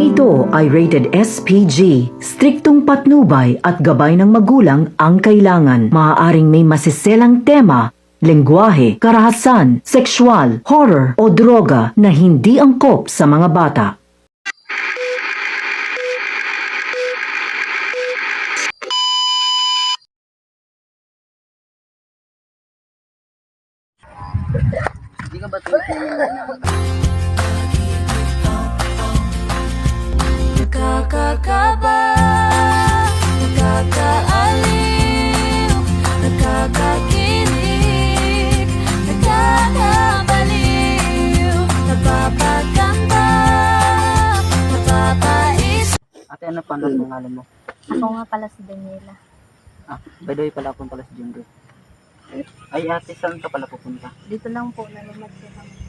Ito ay rated SPG. Striktong patnubay at gabay ng magulang ang kailangan. Maaaring may masiselang tema, lengguwahe, karahasan, sexual, horror o droga na hindi angkop sa mga bata. Hindi ka ba Nakakakaba, nakakaaliw, nakakakilig, nakakabaliw, napapaganda, napapaisip. Ate, ano pa ang ngalan mo? Ako nga pala si Daniela. By the way pala akong pala si Junro. Ay ate, saan ka pala pupunta? Dito lang po, nalumad ko kami.